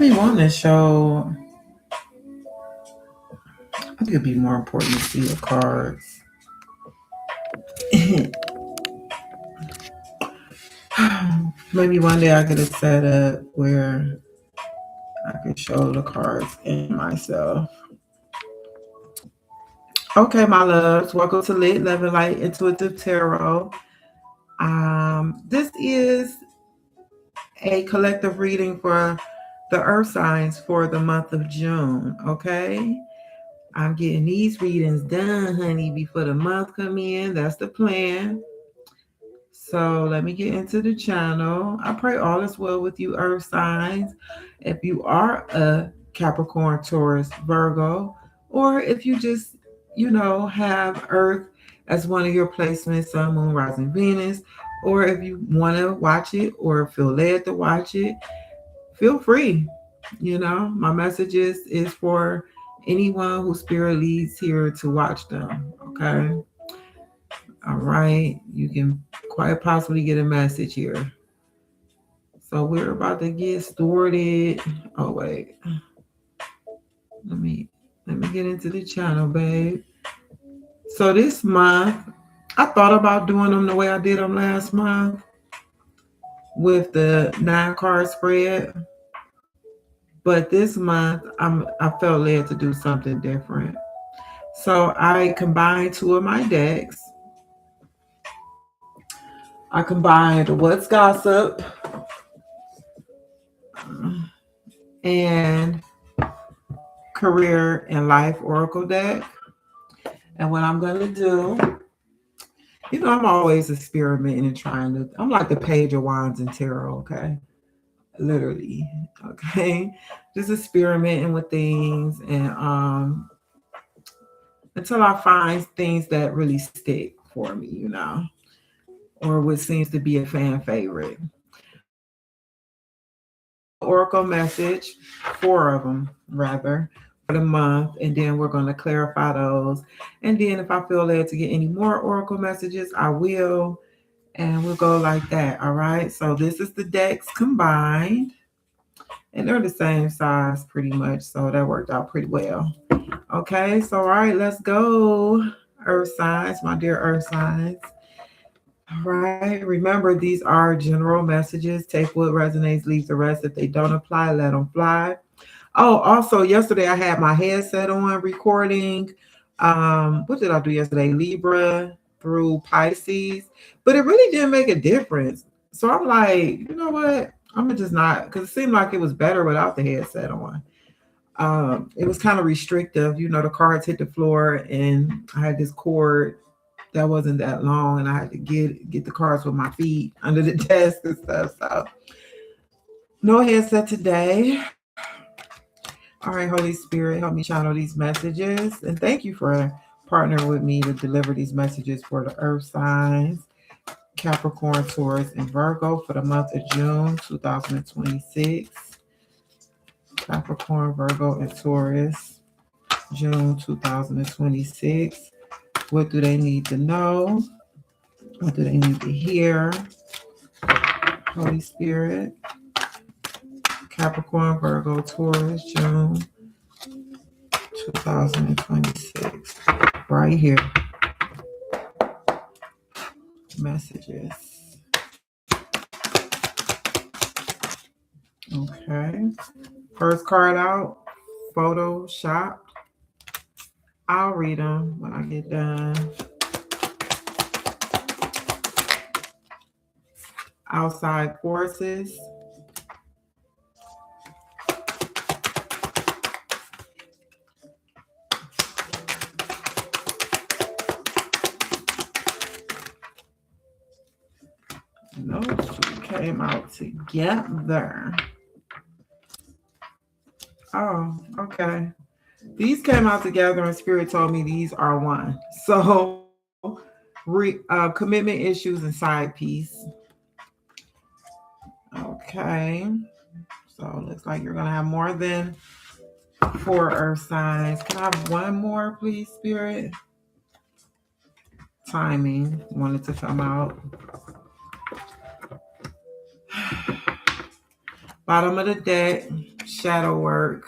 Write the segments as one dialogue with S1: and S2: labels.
S1: be wanting to show. I think it'd be more important to see the cards. Maybe one day I get it set up where I could show the cards in myself. Okay, my loves, welcome to Lit Level Light Intuitive Tarot. This is a collective reading for the earth signs for the month of June. Okay, I'm getting these readings done, honey, before the month come in. That's the plan. So let me get into the channel. I pray all is well with you, earth signs. If you are a Capricorn, Taurus, Virgo, or if you just, have earth as one of your placements, sun, moon, rising, Venus, or if you want to watch it or feel led to watch it, feel free. My message is for anyone who spirit leads here to watch them. Okay. All right. You can quite possibly get a message here. So we're about to get started. Oh wait. Let me get into the channel, babe. So this month, I thought about doing them the way I did them last month with the 9-card spread. But this month, I felt led to do something different. So I combined 2 of my decks. I combined What's Gossip and Career and Life Oracle deck. And what I'm going to do, I'm always experimenting and trying to, I'm like the Page of Wands in tarot, okay? Literally, okay? Just experimenting with things and until I find things that really stick for me, or what seems to be a fan favorite. Oracle message, 4 of them rather, for the month, and then we're going to clarify those. And then if I feel led to get any more Oracle messages, I will, and we'll go like that. All right. So this is the decks combined, and they're the same size pretty much. So that worked out pretty well. Okay. So all right, let's go, Earth signs, my dear Earth signs. All right. Remember, these are general messages. Take what resonates, leave the rest. If they don't apply, let them fly. Oh, also, yesterday I had my headset on recording. What did I do yesterday? Libra through Pisces. But it really didn't make a difference. So I'm like, you know what? I'm going to just not, because it seemed like it was better without the headset on. It was kind of restrictive. The cards hit the floor, and I had this cord that wasn't that long, and I had to get the cards with my feet under the desk and stuff. So no headset today. All right, Holy Spirit, help me channel these messages. And thank you for partnering with me to deliver these messages for the earth signs, Capricorn, Taurus, and Virgo for the month of June 2026. Capricorn, Virgo, and Taurus, June 2026. What do they need to know? What do they need to hear? Holy Spirit. Capricorn, Virgo, Taurus, June 2026. Right here. Messages. Okay. First card out, Photoshop. I'll read them when I get done. Outside forces. Those 2 came out together. Oh, okay. These came out together, and Spirit told me these are one. So, commitment issues and side piece. Okay. So, it looks like you're going to have more than 4 earth signs. Can I have one more, please, Spirit? Timing wanted to come out. Bottom of the deck, shadow work,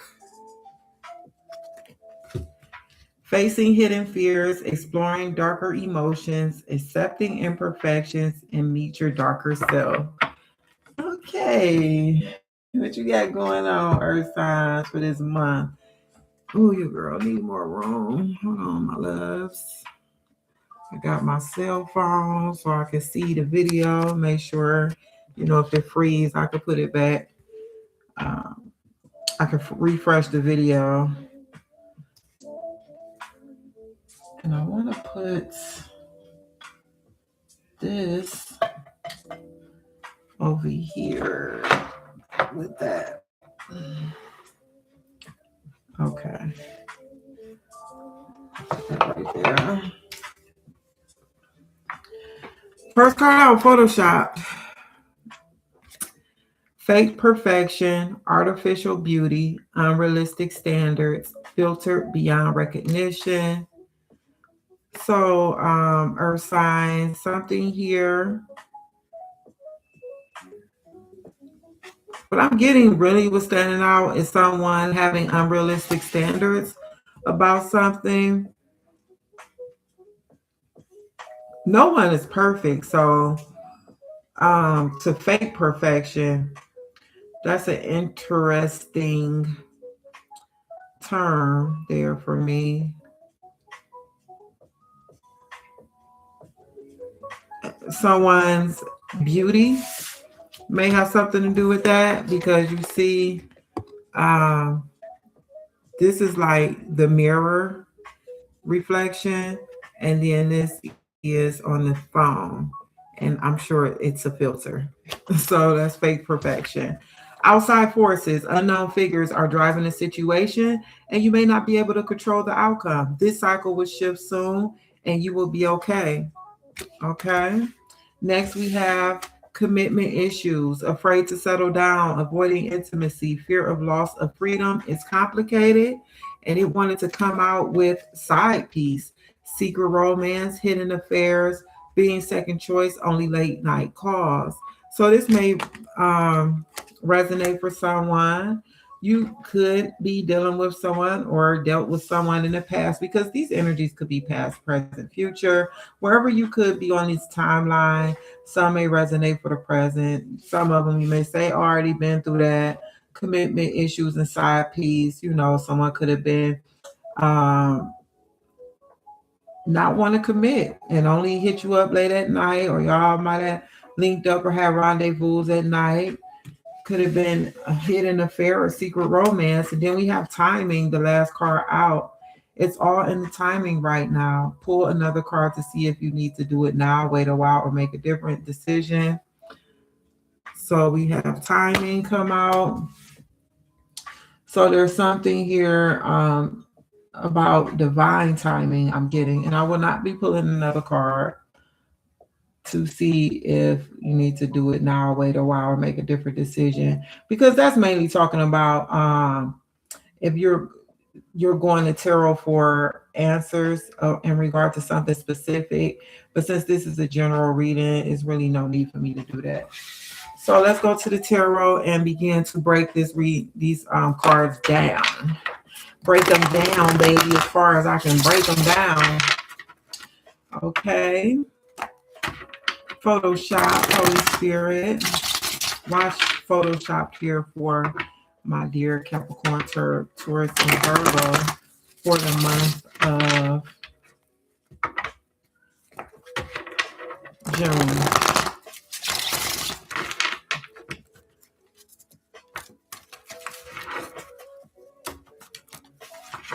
S1: facing hidden fears, exploring darker emotions, accepting imperfections, and meet your darker self. Okay, what you got going on, Earth signs, for this month? Oh, your girl need more room. Hold on, my loves. I got my cell phone so I can see the video. Make sure, if it freeze, I can put it back. Um, I can refresh the video. And I want to put this over here with that. Okay. Right there. First card out, Photoshop. Fake perfection, artificial beauty, unrealistic standards, filtered beyond recognition. So, Earth signs, something here. What I'm getting really was standing out is someone having unrealistic standards about something. No one is perfect. So, to fake perfection, that's an interesting term there for me. Someone's beauty may have something to do with that because you see, um, this is like the mirror reflection, and then this is on the phone, and I'm sure it's a filter. So that's fake perfection. Outside forces, unknown figures are driving the situation, and you may not be able to control the outcome. This cycle will shift soon, and you will be okay. Okay. Next, we have commitment issues, afraid to settle down, avoiding intimacy, fear of loss of freedom. It's complicated, and it wanted to come out with side piece, secret romance, hidden affairs, being second choice, only late night calls. So this may resonate for someone. You could be dealing with someone or dealt with someone in the past because these energies could be past, present, future. Wherever you could be on this timeline, some may resonate for the present. Some of them you may say already been through that. Commitment issues and side piece. Someone could have been um, not want to commit and only hit you up late at night, or y'all might have linked up or had rendezvous at night. Could have been a hidden affair or secret romance. And then we have timing, the last card out. It's all in the timing right now. Pull another card to see if you need to do it now, wait a while, or make a different decision. So we have timing come out. So there's something here about divine timing I'm getting. And I will not be pulling another card to see if you need to do it now, wait a while, or make a different decision. Because that's mainly talking about if you're going to tarot for answers in regard to something specific. But since this is a general reading, it's really no need for me to do that. So let's go to the tarot and begin to break these cards down. Break them down, baby, as far as I can break them down. Okay. Photoshop, Holy Spirit. Watch Photoshop here for my dear Capricorn, Taurus, and Virgo for the month of June.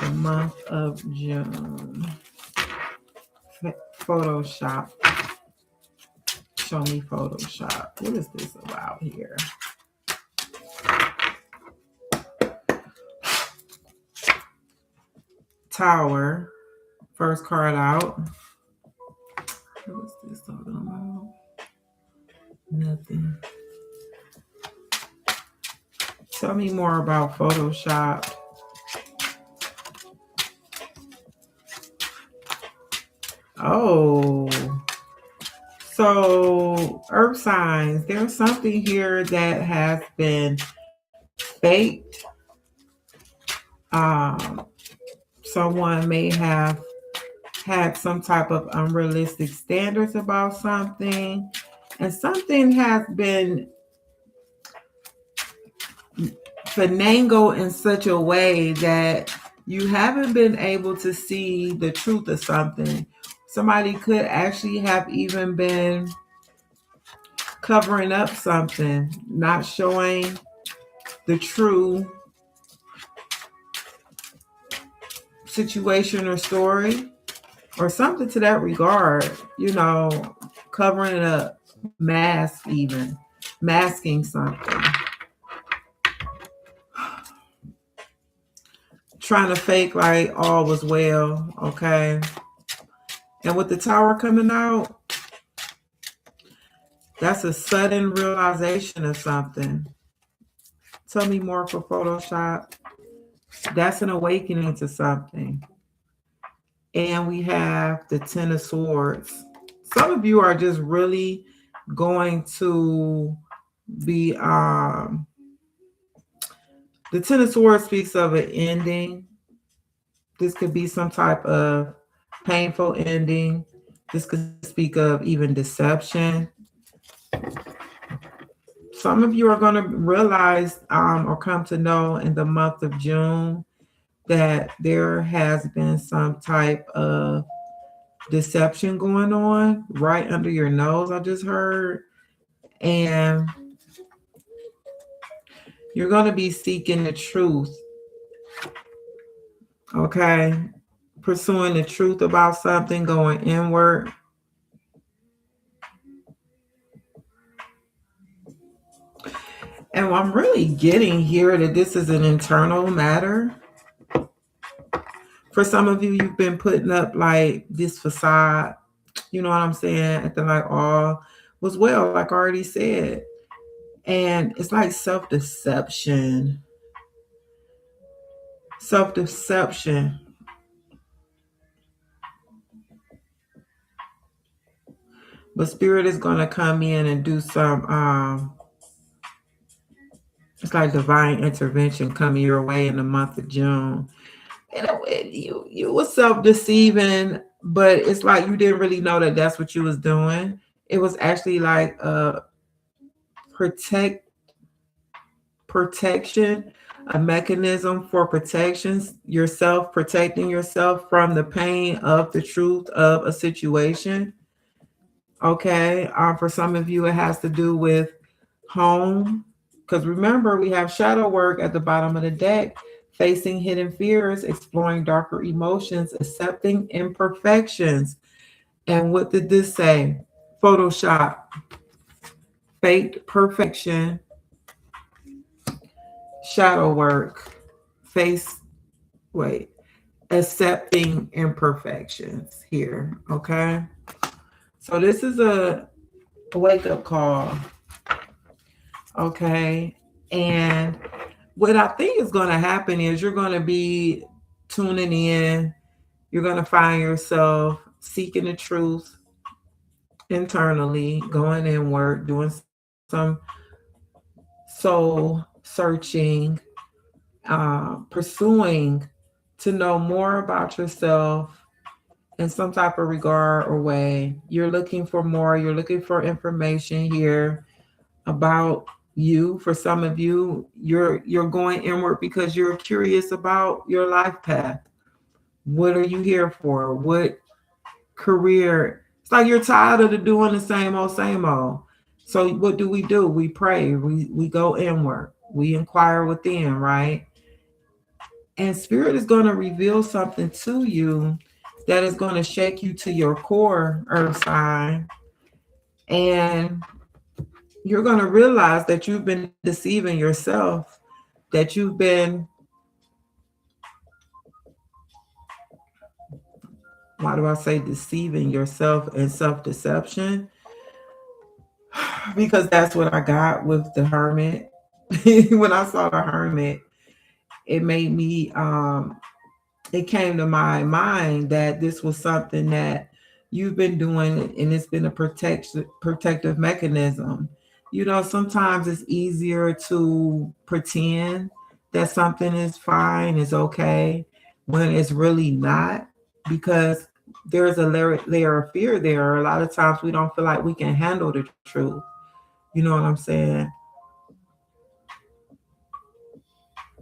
S1: The month of June. Photoshop. Show me Photoshop. What is this about here? Tower. First card out. What is this talking about? Nothing. Tell me more about Photoshop. Oh. So, earth signs, there's something here that has been faked Um, Someone may have had some type of unrealistic standards about something, and something has been finagled in such a way that you haven't been able to see the truth of something. Somebody could actually have even been covering up something, not showing the true situation or story or something to that regard, covering it up, masking something, trying to fake like all was well, okay? And with the tower coming out, that's a sudden realization of something. Tell me more for Photoshop. That's an awakening to something. And we have the Ten of Swords. Some of you are just really going to be the Ten of Swords speaks of an ending. This could be some type of painful ending. This could speak of even deception. Some of you are going to realize or come to know in the month of June that there has been some type of deception going on right under your nose, I just heard. And you're going to be seeking the truth, okay? Pursuing the truth about something, going inward. And I'm really getting here that this is an internal matter. For some of you, you've been putting up like this facade, you know what I'm saying? Acting like all was well, like I already said. And it's like self-deception. Self-deception. But spirit is going to come in and do some it's like divine intervention coming your way in the month of June. And you were self-deceiving, but it's like you didn't really know that that's what you was doing. It was actually like protection, a mechanism for protections, yourself, protecting yourself from the pain of the truth of a situation. Okay. For some of you, it has to do with home. Because remember, we have shadow work at the bottom of the deck, facing hidden fears, exploring darker emotions, accepting imperfections. And what did this say? Photoshop, faked perfection, shadow work, face, wait, accepting imperfections here. Okay. So this is a wake up call. Okay. And what I think is going to happen is you're going to be tuning in. You're going to find yourself seeking the truth internally, going inward, doing some soul searching, pursuing to know more about yourself in some type of regard or way. You're looking for more, you're looking for information here about you. For some of you, you're going inward because you're curious about your life path. What are you here for? What career? It's like you're tired of doing the same old, same old. So what do? We pray. We go inward. We inquire within, right? And spirit is going to reveal something to you that is going to shake you to your core, earth sign. And you're going to realize that you've been deceiving yourself, that you've been, why do I say deceiving yourself and self-deception? Because that's what I got with the hermit. When I saw the hermit, it made me, it came to my mind that this was something that you've been doing and it's been a protective mechanism. Sometimes it's easier to pretend that something is fine, is okay, when it's really not, because there's a layer of fear there. A lot of times we don't feel like we can handle the truth. You know what I'm saying?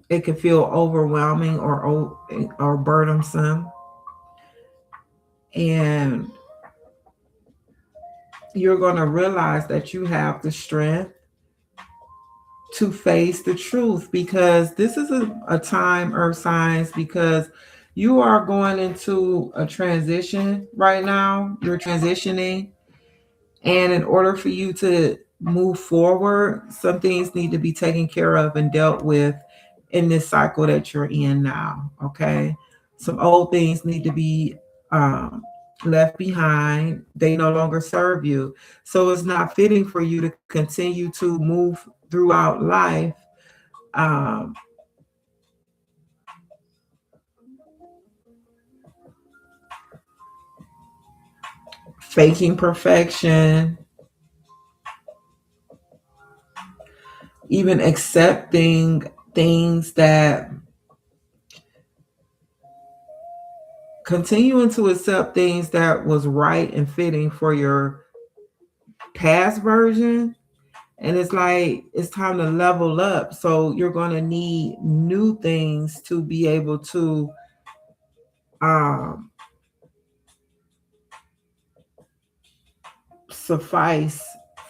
S1: It can feel overwhelming or burdensome, and you're going to realize that you have the strength to face the truth, because this is a time, earth signs, because you are going into a transition right now. You're transitioning, and in order for you to move forward, some things need to be taken care of and dealt with in this cycle that you're in now. Okay. Some old things need to be um, left behind. They no longer serve you. So it's not fitting for you to continue to move throughout life um, faking perfection, even accepting things that continuing to accept things that was right and fitting for your past version. And it's like it's time to level up, so you're going to need new things to be able to um, suffice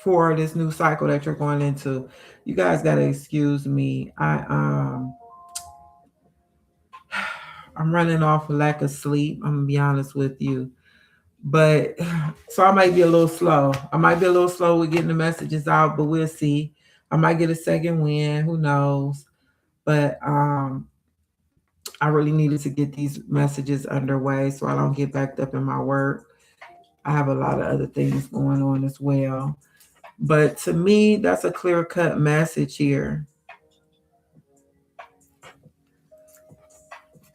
S1: for this new cycle that you're going into. You guys got to excuse me. I'm running off a lack of sleep, I'm gonna be honest with you. But so I might be a little slow. I might be a little slow with getting the messages out, but we'll see. I might get a second win, who knows? But I really needed to get these messages underway so I don't get backed up in my work. I have a lot of other things going on as well. But to me, that's a clear cut message here.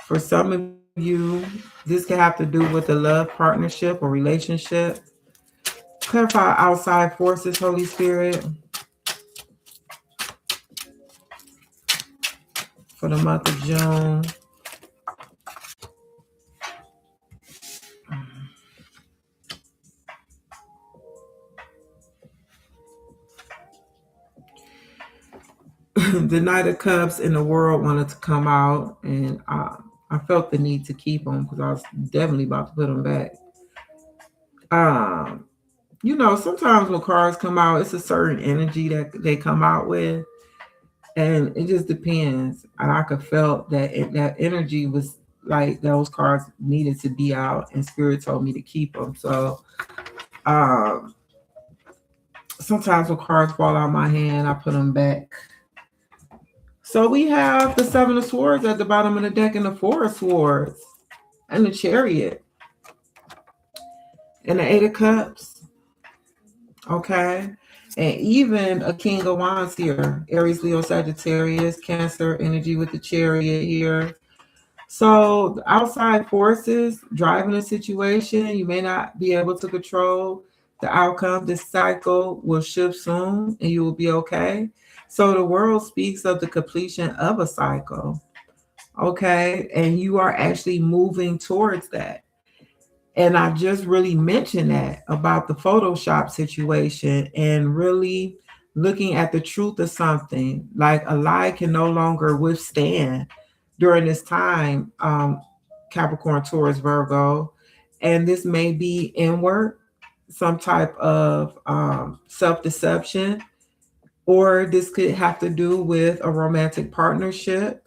S1: For some of you, this can have to do with a love partnership or relationship. Clarify outside forces, Holy Spirit, for the month of June. The Knight of Cups in the world wanted to come out, and I felt the need to keep them because I was definitely about to put them back. Um, sometimes when cards come out, it's a certain energy that they come out with, and it just depends. And I could felt that energy was like those cards needed to be out, and Spirit told me to keep them. So um, sometimes when cards fall out of my hand, I put them back. So we have the Seven of Swords at the bottom of the deck, and the Four of Swords, and the Chariot, and the Eight of Cups. Okay. And even a King of Wands here, Aries, Leo, Sagittarius, Cancer energy with the Chariot here. So the outside forces driving a situation, you may not be able to control the outcome. This cycle will shift soon and you will be okay. So the world speaks of the completion of a cycle. Okay. And you are actually moving towards that. And I just really mentioned that about the Photoshop situation and really looking at the truth of something. Like a lie can no longer withstand during this time, Capricorn, Taurus, Virgo. And this may be inward, some type of self deception, or this could have to do with a romantic partnership.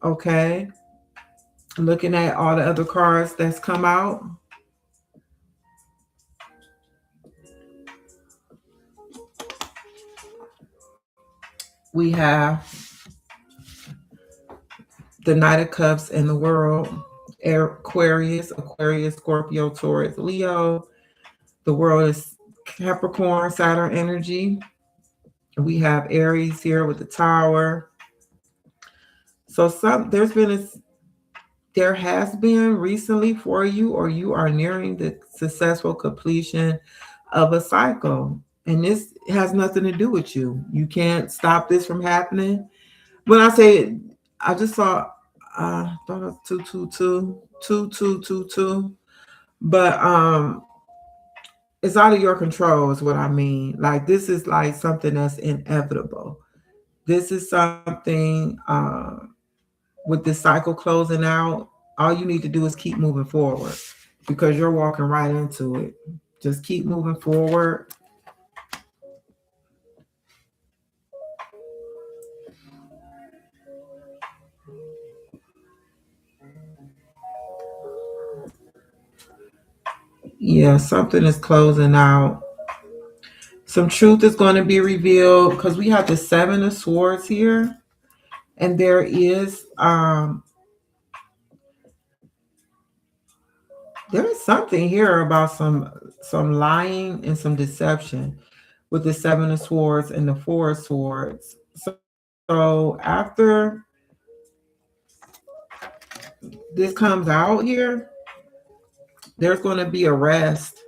S1: Okay. Looking at all the other cards that's come out. We have the Knight of Cups in the world, Aquarius, Scorpio, Taurus, Leo. The world is Capricorn, Saturn energy. We have Aries here with the Tower. So there has been recently for you, or you are nearing the successful completion of a cycle. And this has nothing to do with you. You can't stop this from happening. When I say, I just saw, thought it was 222, but it's out of your control is what I mean. Like this is like something that's inevitable. This is something with this cycle closing out. All you need to do is keep moving forward because you're walking right into it. Just keep moving forward. Yeah, something is closing out. Some truth is going to be revealed because we have the Seven of Swords here, and there is something here about some lying and some deception with the Seven of Swords and the Four of Swords. So after this comes out here, there's going to be a rest.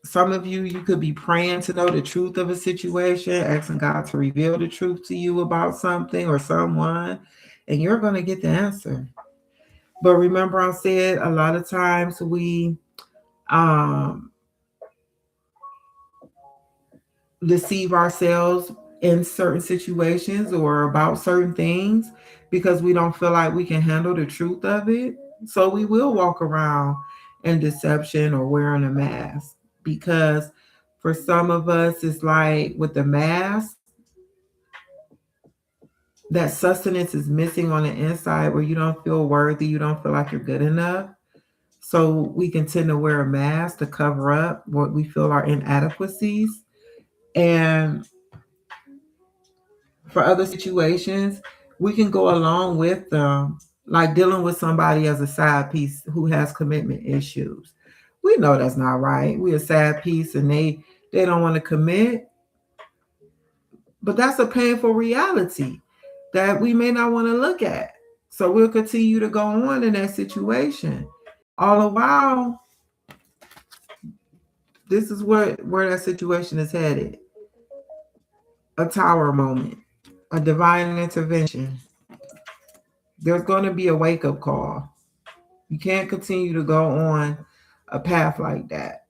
S1: Some of you could be praying to know the truth of a situation, asking God to reveal the truth to you about something or someone, and you're going to get the answer. But remember, I said a lot of times we um, deceive ourselves in certain situations or about certain things because we don't feel like we can handle the truth of it. So we will walk around in deception or wearing a mask because for some of us, it's like with the mask, that sustenance is missing on the inside where you don't feel worthy, you don't feel like you're good enough. So we can tend to wear a mask to cover up what we feel are inadequacies. And for other situations, we can go along with them, like dealing with somebody as a side piece who has commitment issues. We know that's not right. We're a side piece and they don't want to commit, but that's a painful reality that we may not want to look at. So we'll continue to go on in that situation. All the while, this is where that situation is headed. A tower moment, a divine intervention. There's going to be a wake up call. You can't continue to go on a path like that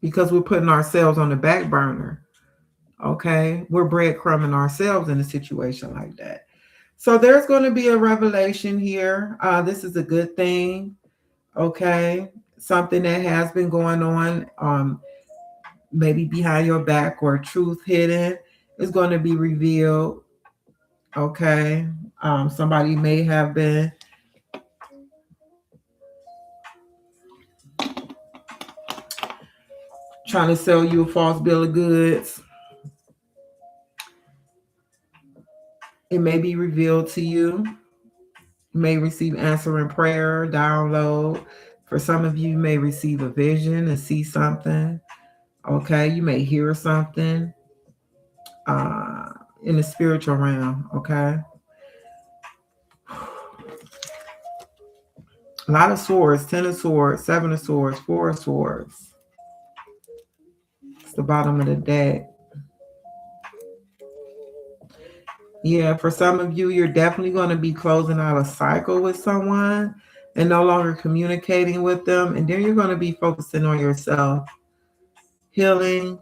S1: because we're putting ourselves on the back burner. Okay, we're breadcrumbing ourselves in a situation like that. So there's going to be a revelation here. This is a good thing. Okay, something that has been going on, maybe behind your back or truth hidden, is going to be revealed. Okay, somebody may have been trying to sell you a false bill of goods. It may be revealed to you. You may receive answering prayer, download. For some of you, you may receive a vision and see something. Okay, you may hear something uh, in the spiritual realm. Okay, a lot of swords: 10 of swords, 7 of swords, 4 of swords. It's the bottom of the deck. Yeah, for some of you, you're definitely going to be closing out a cycle with someone and no longer communicating with them. And then you're going to be focusing on yourself, healing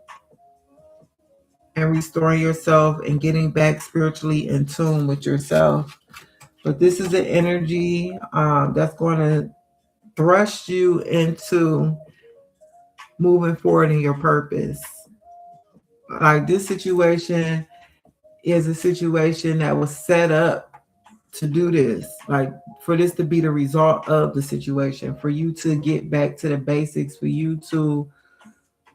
S1: and restoring yourself and getting back spiritually in tune with yourself. But this is an energy that's going to thrust you into moving forward in your purpose. Like this situation is a situation that was set up to do this, like for this to be the result of the situation, for you to get back to the basics, for you to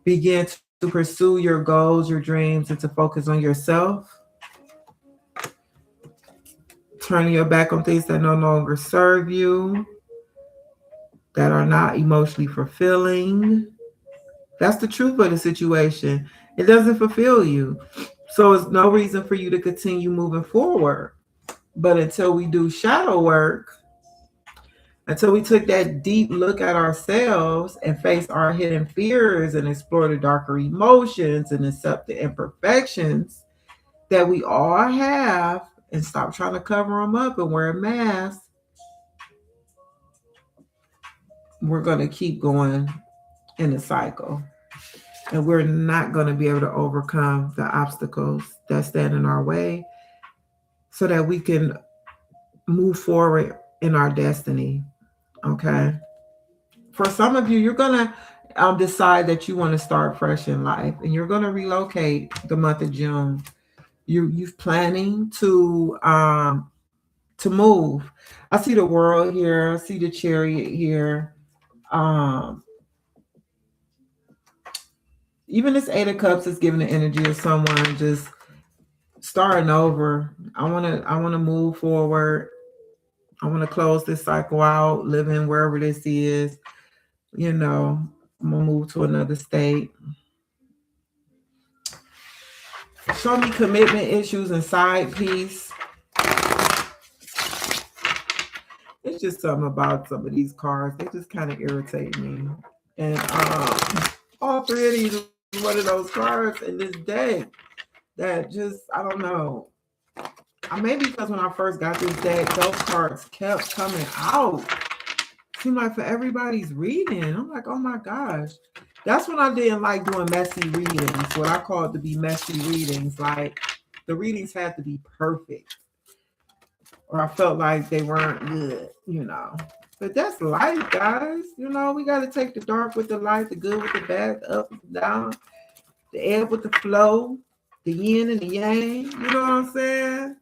S1: begin to pursue your goals, your dreams, and to focus on yourself, turning your back on things that no longer serve you, that are not emotionally fulfilling. That's the truth of the situation. It doesn't fulfill you. So it's no reason for you to continue moving forward. But until we do shadow work, Until we took that deep look at ourselves and faced our hidden fears and explored the darker emotions and accept the imperfections that we all have and stop trying to cover them up and wear a mask, we're going to keep going in a cycle. And we're not going to be able to overcome the obstacles that stand in our way so that we can move forward in our destiny. Okay. For some of you, you're going to decide that you want to start fresh in life and you're going to relocate the month of June. You're planning to move. I see the world here. I see the chariot here. Um, Even this Eight of Cups is giving the energy of someone just starting over. I wanna move forward. I want to close this cycle out, living wherever this is. You know, I'm gonna move to another state. Show me commitment issues and side piece. It's just something about some of these cards. They just kind of irritate me. And all three of these is one of those cards in this deck that just, I don't know. Maybe because when I first got this deck, those cards kept coming out. Seemed like for everybody's reading. I'm like, oh my gosh. That's when I didn't like doing messy readings, what I call it to be messy readings. Like the readings had to be perfect. Or I felt like they weren't good, you know. But that's life, guys. You know, we got to take the dark with the light, the good with the bad, the up and the down, the ebb with the flow, the yin and the yang. You know what I'm saying?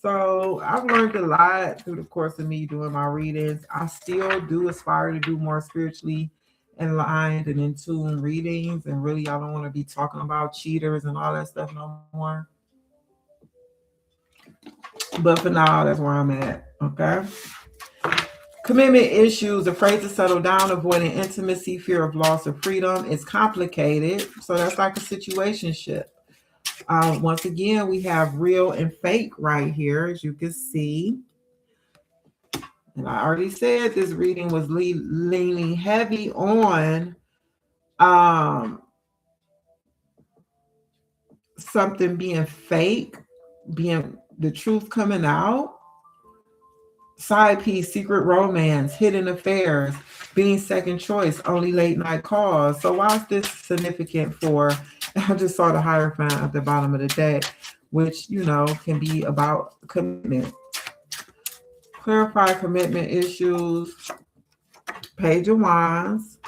S1: So I've learned a lot through the course of me doing my readings. I still do aspire to do more spiritually aligned and in tune readings. And really, I don't want to be talking about cheaters and all that stuff no more. But for now, that's where I'm at. Okay. Commitment issues, afraid to settle down, avoiding intimacy, fear of loss of freedom. It's complicated. So that's like a situationship. Once again, we have real and fake right here, as you can see. And I already said this reading was leaning heavy on something being fake, being the truth coming out. Side piece, secret romance, hidden affairs, being second choice, only late night calls. So why is this significant for, I just saw the Hierophant at the bottom of the deck, which, you know, can be about commitment. Clarify commitment issues, Page of Wands.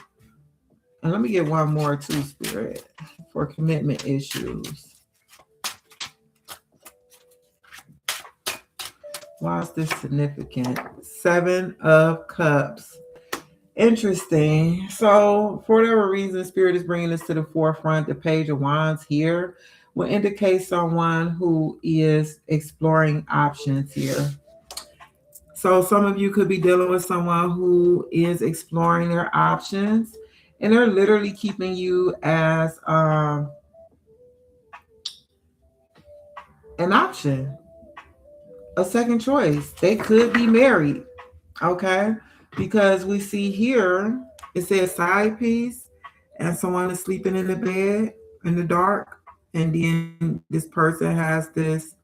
S1: And let me get one more too, Spirit, for commitment issues. Why is this significant? Seven of Cups. Interesting. So, for whatever reason, Spirit is bringing this to the forefront. The Page of Wands here will indicate someone who is exploring options here. So, some of you could be dealing with someone who is exploring their options, and they're literally keeping you as an option. A second choice. They could be married, okay? Because we see here, it says side piece, and someone is sleeping in the bed in the dark, and then this person has this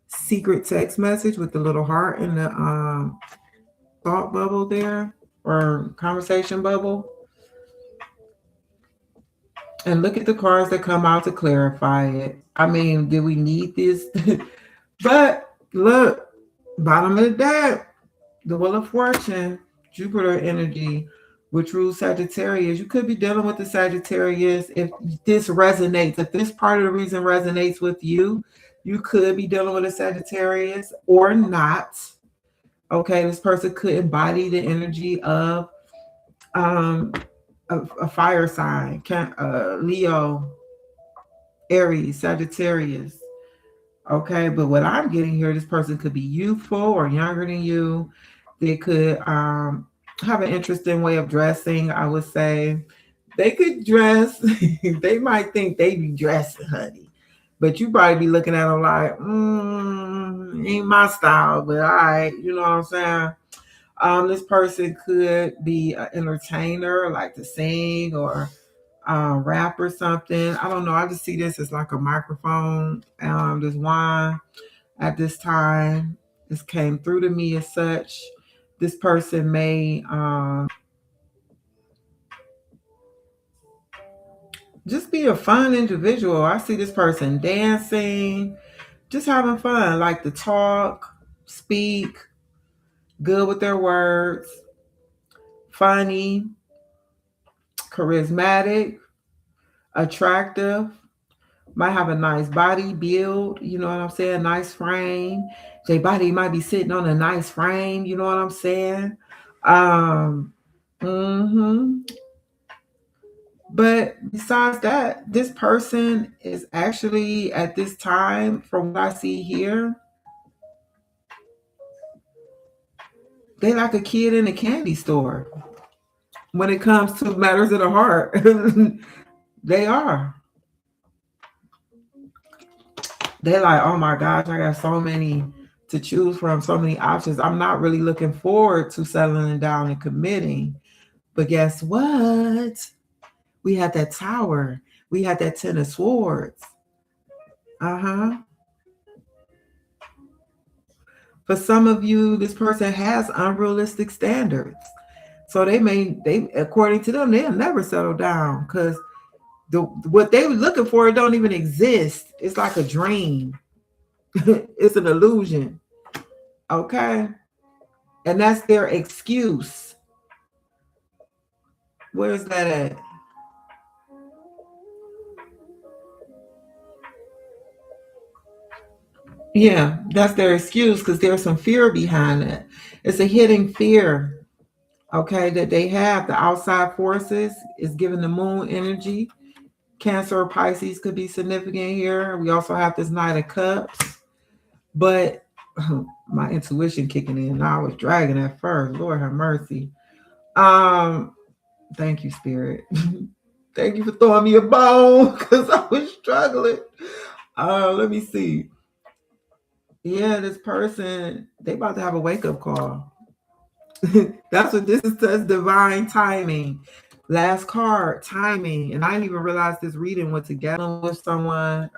S1: secret text message with the little heart in the thought bubble there, or conversation bubble. And look at the cards that come out to clarify it. I mean, did we need this? But look, bottom of the deck, the Wheel of Fortune, Jupiter energy, which rules Sagittarius. You could be dealing with the Sagittarius if this resonates. If this part of the reason resonates with you, you could be dealing with a Sagittarius or not. Okay, this person could embody the energy of a fire sign, Leo, Aries, Sagittarius. Okay, but what I'm getting here, this person could be youthful or younger than you. They could have an interesting way of dressing, I would say. They could dress, they might think they be dressing, honey. But you probably be looking at them like, ain't my style, but all right, you know what I'm saying? This person could be an entertainer, like to sing or rap or something. I don't know. I just see this as like a microphone. This wine at this time. This came through to me as such. This person may just be a fun individual. I see this person dancing, just having fun, like to talk, speak, good with their words, funny, charismatic, attractive, might have a nice body build, you know what I'm saying? Nice frame. Their body might be sitting on a nice frame, you know what I'm saying? Um, hmm But besides that, this person is actually at this time, from what I see here, they like a kid in a candy store when it comes to matters of the heart. They are. They're like, oh my gosh, I got so many to choose from, so many options. I'm not really looking forward to settling down and committing. But guess what? We had that tower. We had that ten of swords. Uh-huh. For some of you, this person has unrealistic standards. So they according to them, they'll never settle down because what they were looking for don't even exist. It's like a dream. It's an illusion. Okay. And that's their excuse. Where's that at? Yeah, that's their excuse because there's some fear behind it. It's a hidden fear, okay, that they have. The outside forces is giving the moon energy. Cancer or Pisces could be significant here. We also have this Knight of Cups, but my intuition kicking in. Now I was dragging at first. Lord have mercy. Um, Thank you, Spirit. Thank you for throwing me a bone because I was struggling. Let me see. Yeah, this person, they about to have a wake up call. That's what this is, says divine timing. Last card, timing. And I didn't even realize this reading went together with someone,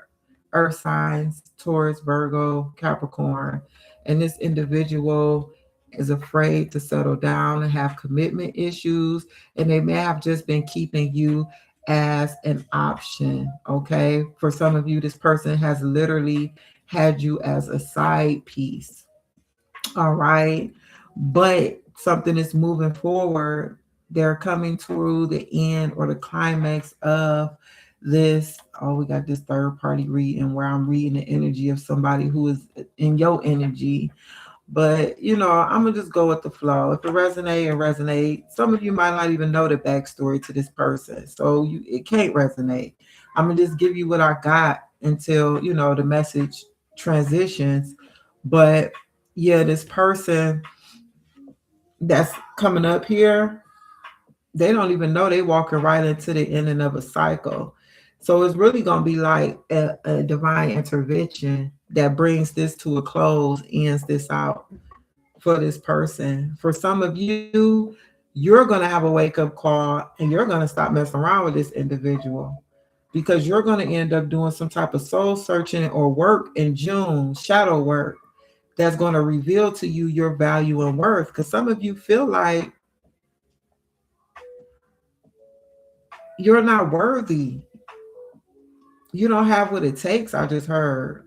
S1: earth signs, Taurus, Virgo, Capricorn. And this individual is afraid to settle down and have commitment issues. And they may have just been keeping you as an option. Okay. For some of you, this person has literally had you as a side piece. All right. But something is moving forward. They're coming through the end or the climax of this. Oh, we got this third party reading where I'm reading the energy of somebody who is in your energy. But I'm gonna just go with the flow. If it resonate and resonate, some of you might not even know the backstory to this person, so it can't resonate. I'm gonna just give you what I got until the message transitions. But yeah, this person that's coming up here, they don't even know they walking right into the ending of a cycle. So it's really gonna be like a divine intervention that brings this to a close, ends this out for this person. For some of you, you're gonna have a wake up call and you're gonna stop messing around with this individual because you're gonna end up doing some type of soul searching or work in June, shadow work that's going to reveal to you your value and worth. Because some of you feel like you're not worthy. You don't have what it takes. I just heard.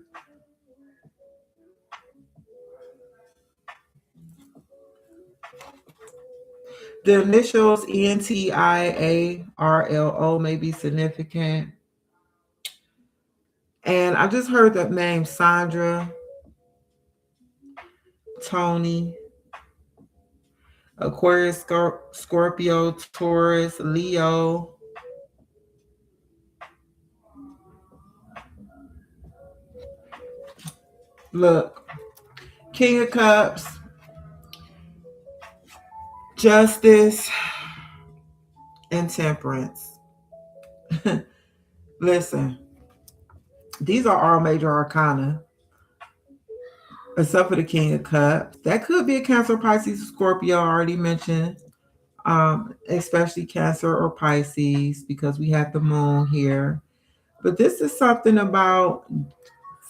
S1: The initials ENTIARLO may be significant. And I just heard that name Sandra, Tony, Aquarius, Scorpio, Taurus, Leo. Look, King of Cups, Justice, and Temperance. Listen, these are all major arcana. except for the King of Cups. That could be a Cancer, Pisces, Scorpio. I already mentioned, especially Cancer or Pisces because we have the moon here. But this is something about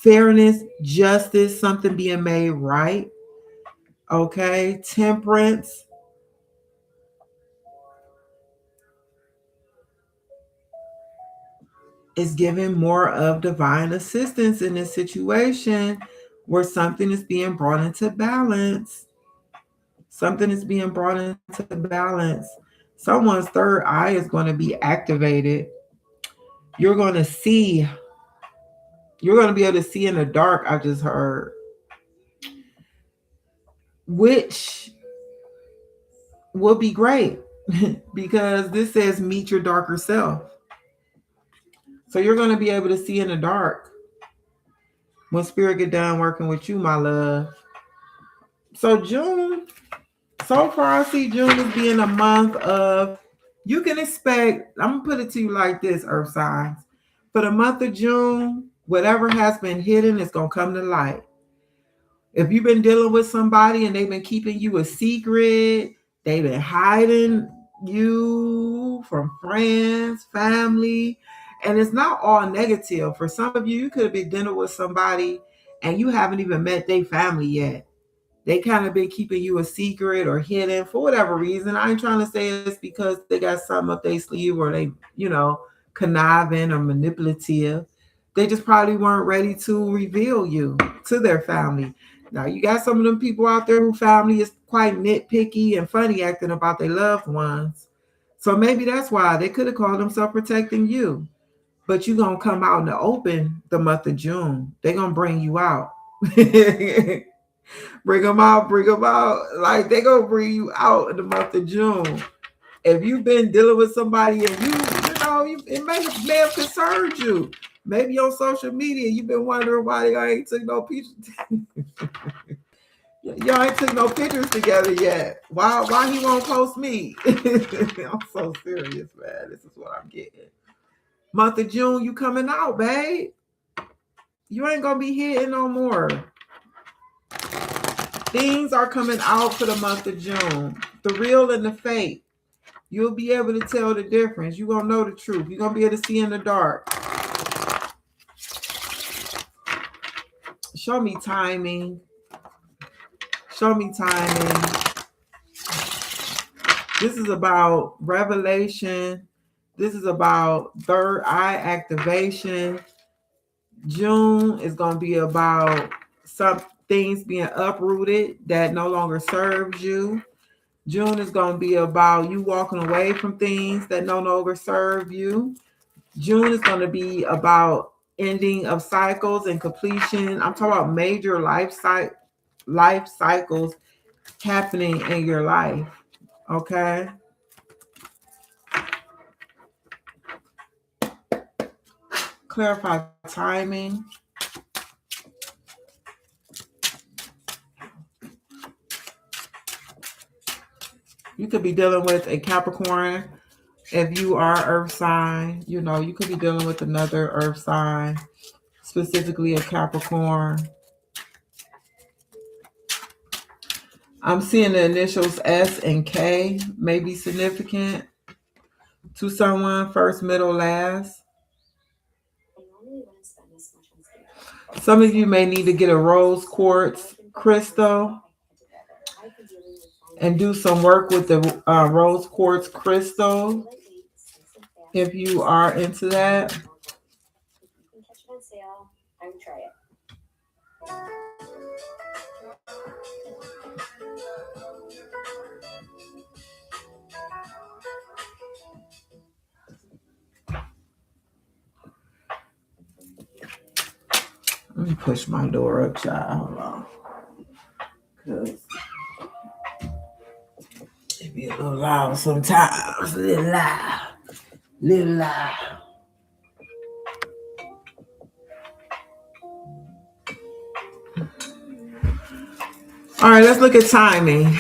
S1: fairness, justice, something being made right. Okay, temperance. Is giving more of divine assistance in this situation where something is being brought into balance. Something is being brought into balance. Someone's third eye is going to be activated. You're going to see, you're going to be able to see in the dark, I just heard, which will be great because this says meet your darker self. So you're going to be able to see in the dark when spirit get done working with you, my love. So June, so far I see June as being a month of, you can expect, I'm going to put it to you like this, Earth signs. For the month of June, whatever has been hidden is going to come to light. If you've been dealing with somebody and they've been keeping you a secret, they've been hiding you from friends, family, and it's not all negative. For some of you, you could have been dealing with somebody and you haven't even met their family yet. They kind of been keeping you a secret or hidden for whatever reason. I ain't trying to say it's because they got something up their sleeve or they, conniving or manipulative. They just probably weren't ready to reveal you to their family. Now you got some of them people out there who family is quite nitpicky and funny acting about their loved ones. So maybe that's why they could have called themselves protecting you. But you're gonna come out in the open the month of June. They're gonna bring you out. Bring them out, bring them out. Like they gonna bring you out in the month of June. If you've been dealing with somebody and it may have concerned you. Maybe on social media you've been wondering why y'all ain't took no pictures. Y'all ain't took no pictures together yet. Why he won't post me? I'm so serious, man. This is what I'm getting. Month of June, you coming out, babe. You ain't gonna be hitting no more. Things are coming out for the month of June. The real and the fake. You'll be able to tell the difference. You're going to know the truth. You're going to be able to see in the dark. Show me timing. Show me timing. This is about revelation. This is about third eye activation. June is going to be about some things being uprooted that no longer serves you. June is going to be about you walking away from things that no longer serve you. June is going to be about ending of cycles and completion. I'm talking about major life cycles happening in your life. Okay. Clarify timing. You could be dealing with a Capricorn. If you are earth sign, you could be dealing with another earth sign, specifically a Capricorn. I'm seeing the initials S and K may be significant to someone, first, middle, last. Some of you may need to get a rose quartz crystal and do some work with the rose quartz crystal if you are into that. Let me push my door up, child. Hold on. Because it be a little loud sometimes. A little loud. Little loud. All right, let's look at timing.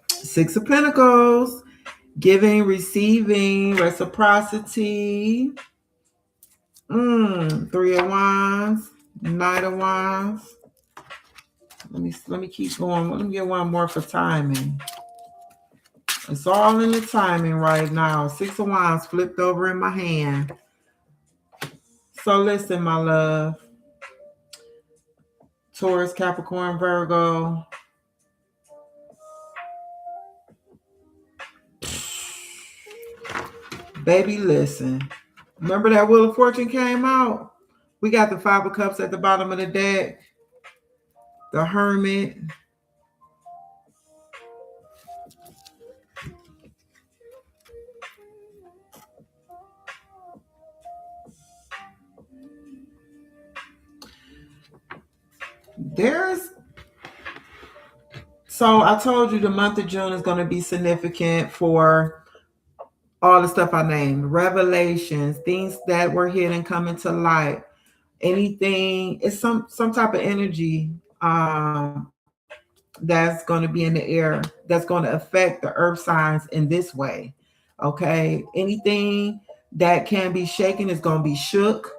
S1: Six of Pentacles. Giving, receiving, reciprocity. Three of Wands. Knight of Wands. Let me keep going. Let me get one more for timing. It's all in the timing right now. Six of Wands flipped over in my hand. So listen, my love. Taurus, Capricorn, Virgo. Baby, listen. Remember that Wheel of Fortune came out? We got the Five of Cups at the bottom of the deck. The Hermit. So I told you the month of June is going to be significant for all the stuff I named. Revelations, things that were hidden coming to light. Anything, it's some type of energy that's going to be in the air that's going to affect the earth signs in this way. Okay. Anything that can be shaken is going to be shook.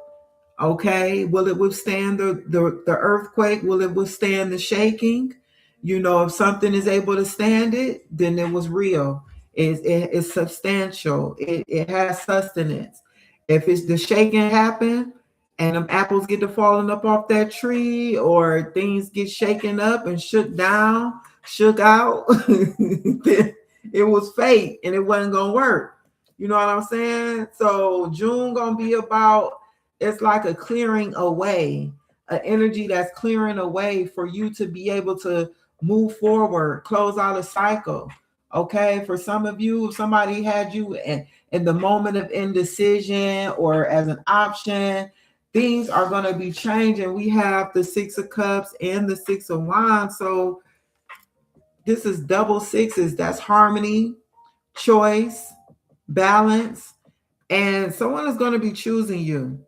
S1: Okay. Will it withstand the earthquake? Will it withstand the shaking? You know, if something is able to stand it, then it was real. It's substantial. It has sustenance. If it's the shaking happen and them apples get to falling up off that tree or things get shaken up and shook down, shook out, then it was fake and it wasn't gonna work. You know what I'm saying? So June gonna be about, it's like a clearing away, an energy that's clearing away for you to be able to move forward, close out a cycle. Okay, for some of you, if somebody had you in the moment of indecision or as an option, things are going to be changing. We have the Six of Cups and the Six of Wands. So this is double sixes. That's harmony, choice, balance, and someone is going to be choosing you.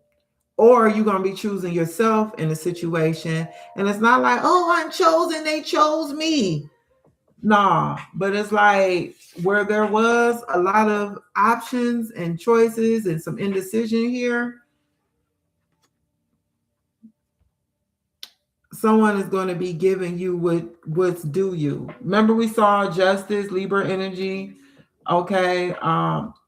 S1: Or you're going to be choosing yourself in a situation. And it's not like, oh, I'm chosen, they chose me. Nah, but it's like where there was a lot of options and choices and some indecision here, someone is going to be giving you what's due you. Remember we saw justice, Libra energy. Okay.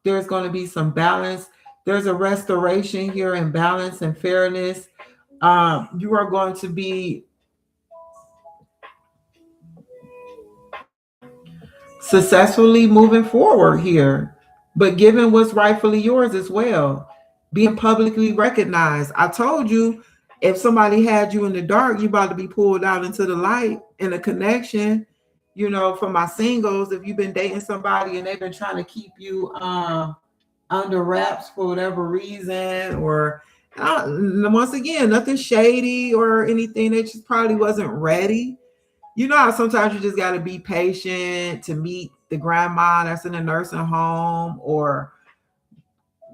S1: There's going to be some balance. There's a restoration here in balance and fairness. You are going to be successfully moving forward here, but given what's rightfully yours as well, being publicly recognized. I told you, if somebody had you in the dark, you about to be pulled out into the light in a connection. You know, for my singles, if you've been dating somebody and they've been trying to keep you under wraps for whatever reason, or once again, nothing shady or anything, they just probably wasn't ready. You know how sometimes you just got to be patient to meet the grandma that's in a nursing home, or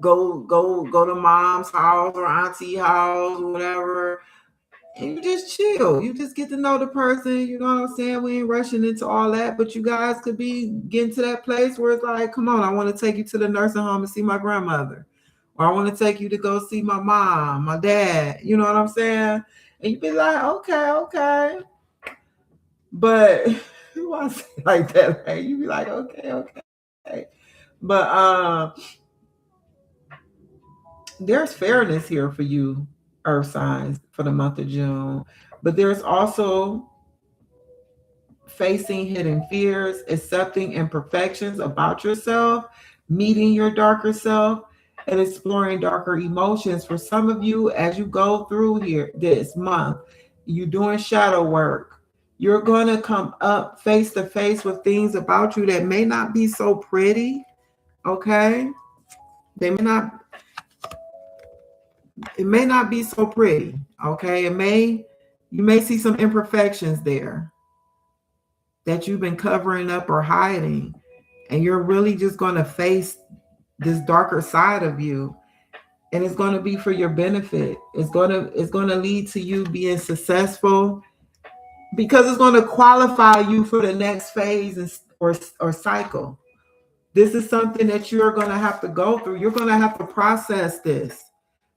S1: go to mom's house or auntie house or whatever, and you just chill. You just get to know the person. You know what I'm saying? We ain't rushing into all that, but you guys could be getting to that place where it's like, come on, I want to take you to the nursing home and see my grandmother, or I want to take you to go see my mom, my dad. You know what I'm saying? And you be like, okay. But who wants to say like that? Right? You be like, okay. But there's fairness here for you, earth signs, for the month of June. But there's also facing hidden fears, accepting imperfections about yourself, meeting your darker self, and exploring darker emotions. For some of you, as you go through here this month, you're doing shadow work. You're going to come up face to face with things about you that may not be so pretty. Okay? They may not, it may not be so pretty. Okay? You may see some imperfections there that you've been covering up or hiding, and you're really just going to face this darker side of you, and it's going to be for your benefit. It's going to lead to you being successful, because it's going to qualify you for the next phase or cycle. This is something that you're going to have to go through. You're going to have to process this.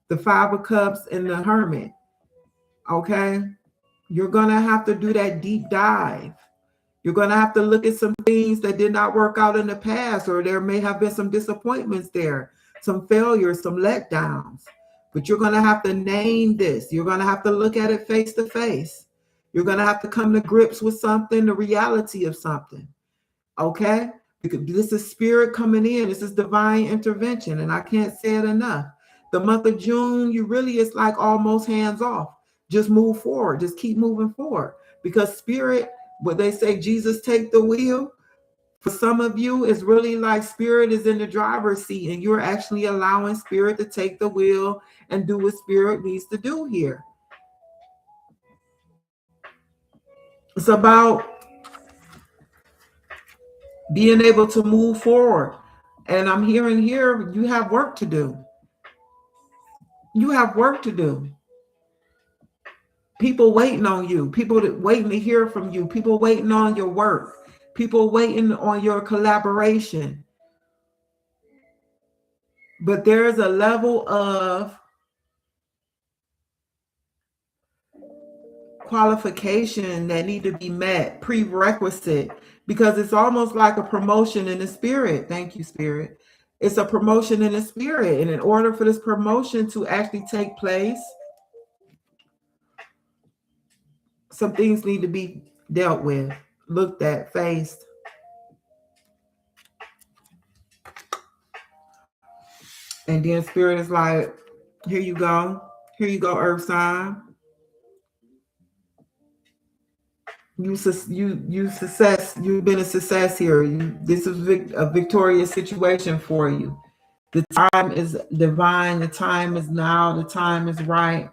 S1: The Five of Cups and the Hermit. Okay? You're going to have to do that deep dive. You're going to have to look at some things that did not work out in the past, or there may have been some disappointments there, some failures, some letdowns. But you're going to have to name this. You're going to have to look at it face to face. You're going to have to come to grips with something, the reality of something. Okay? Because this is spirit coming in. This is divine intervention, and I can't say it enough. The month of June, you really, it's like almost hands off. Just move forward. Just keep moving forward. Because spirit, what they say, Jesus take the wheel. For some of you, it's really like spirit is in the driver's seat, and you're actually allowing spirit to take the wheel and do what spirit needs to do here. It's about being able to move forward. And I'm hearing here, you have work to do. You have work to do. People waiting on you. People waiting to hear from you. People waiting on your work. People waiting on your collaboration. But there's a level of qualification that need to be met, prerequisite, because it's almost like a promotion in the spirit. Thank you, spirit. It's a promotion in the spirit. And in order for this promotion to actually take place, some things need to be dealt with, looked at, faced. And then spirit is like, here you go. Here you go, earth sign. You've been a success here. This is a victorious situation for you. The time is divine. The time is now. The time is right.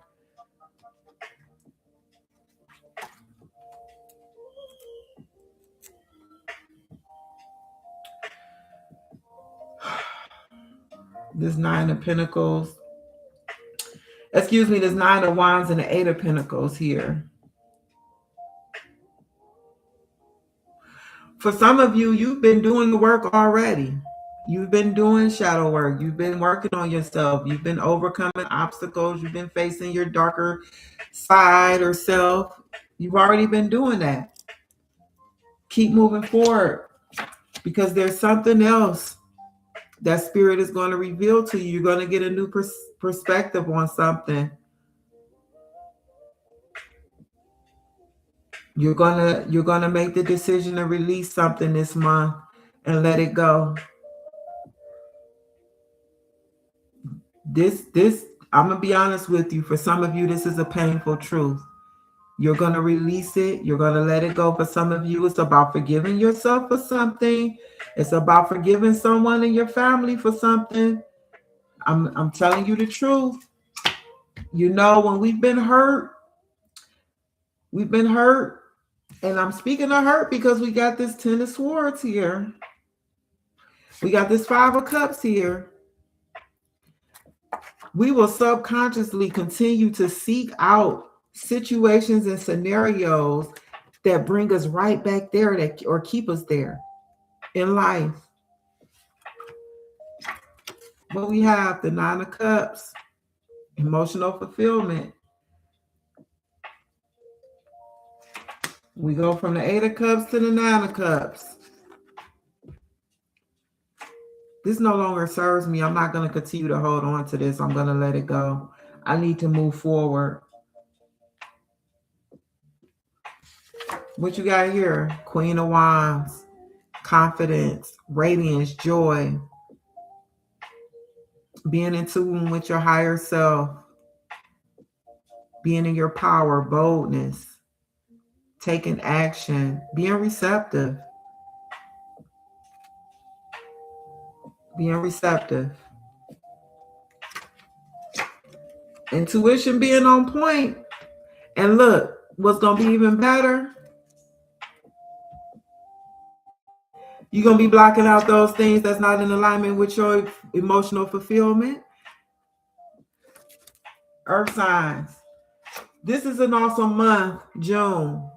S1: This Nine of Pentacles. Excuse me, there's Nine of Wands and the Eight of Pentacles here. For some of you, you've been doing the work already. You've been doing shadow work. You've been working on yourself. You've been overcoming obstacles. You've been facing your darker side or self. You've already been doing that. Keep moving forward, because there's something else that spirit is going to reveal to you. You're going to get a new perspective on something. You're gonna make the decision to release something this month and let it go. This I'm gonna be honest with you. For some of you, this is a painful truth. You're gonna release it. You're gonna let it go. For some of you, it's about forgiving yourself for something. It's about forgiving someone in your family for something. I'm telling you the truth. You know, when we've been hurt, and I'm speaking of hurt because we got this Ten of Swords here. We got this Five of Cups here. We will subconsciously continue to seek out situations and scenarios that bring us right back there, or keep us there in life. But we have the Nine of Cups, emotional fulfillment. We go from the Eight of Cups to the Nine of Cups. This no longer serves me. I'm not going to continue to hold on to this. I'm going to let it go. I need to move forward. What you got here? Queen of Wands, confidence, radiance, joy, being in tune with your higher self, being in your power, boldness, taking action, being receptive. Being receptive. Intuition being on point. And look, what's going to be even better? You're going to be blocking out those things that's not in alignment with your emotional fulfillment. Earth signs. This is an awesome month, June.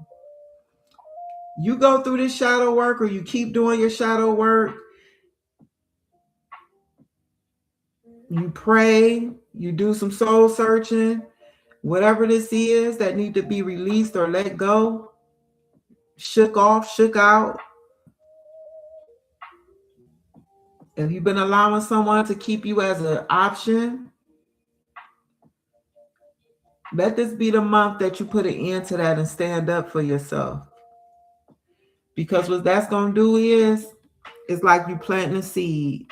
S1: You go through this shadow work, or you keep doing your shadow work. You pray, you do some soul searching. Whatever this is that need to be released or let go, shook off, shook out. If you've been allowing someone to keep you as an option, let this be the month that you put an end to that and stand up for yourself. Because what that's going to do is, it's like you planting a seed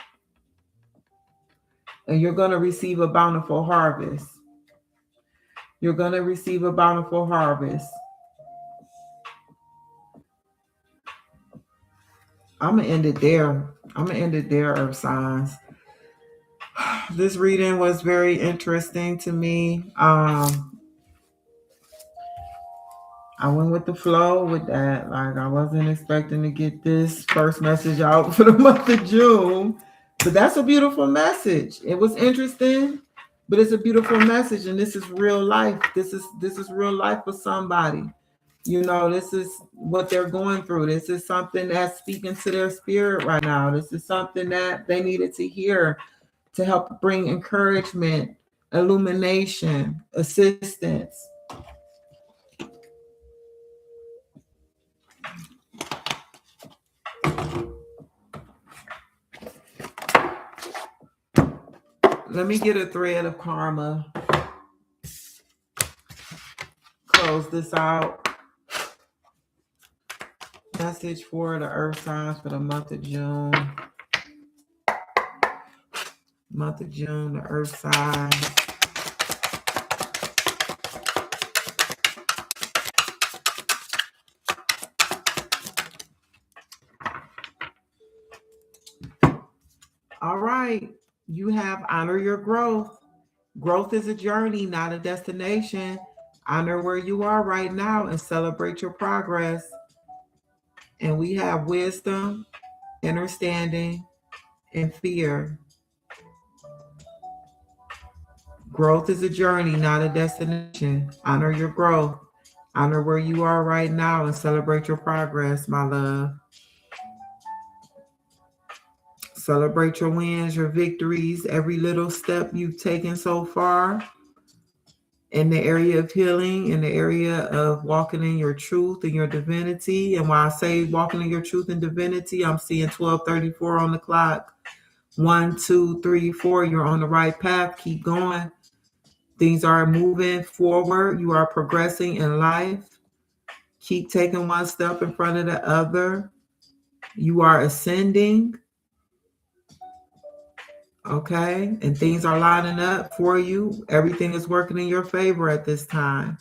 S1: and you're going to receive a bountiful harvest. You're going to receive a bountiful harvest. I'm going to end it there. Earth signs. This reading was very interesting to me. I went with the flow with that. Like, I wasn't expecting to get this first message out for the month of June. But that's a beautiful message. It was interesting, but it's a beautiful message. And this is real life. This is real life for somebody. You know, this is what they're going through. This is something that's speaking to their spirit right now. This is something that they needed to hear to help bring encouragement, illumination, assistance. Let me get a thread of karma. Close this out. Message for the earth signs for the month of June. Month of June, the earth signs. All right. You have honor your growth. Growth is a journey, not a destination. Honor where you are right now and celebrate your progress. And we have wisdom, understanding, and fear. Growth is a journey, not a destination. Honor your growth. Honor where you are right now and celebrate your progress, my love. Celebrate your wins, your victories, every little step you've taken so far in the area of healing, in the area of walking in your truth and your divinity. And when I say walking in your truth and divinity, I'm seeing 12:34 on the clock. 1, 2, 3, 4. You're on the right path. Keep going. Things are moving forward. You are progressing in life. Keep taking one step in front of the other. You are ascending. Okay, and things are lining up for you. Everything is working in your favor at this time.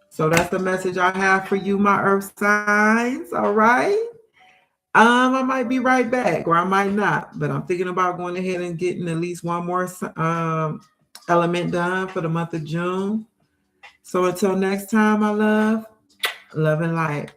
S1: So that's the message I have for you, my earth signs. All right. I might be right back, or I might not, but I'm thinking about going ahead and getting at least one more element done for the month of June. So until next time, my love and light.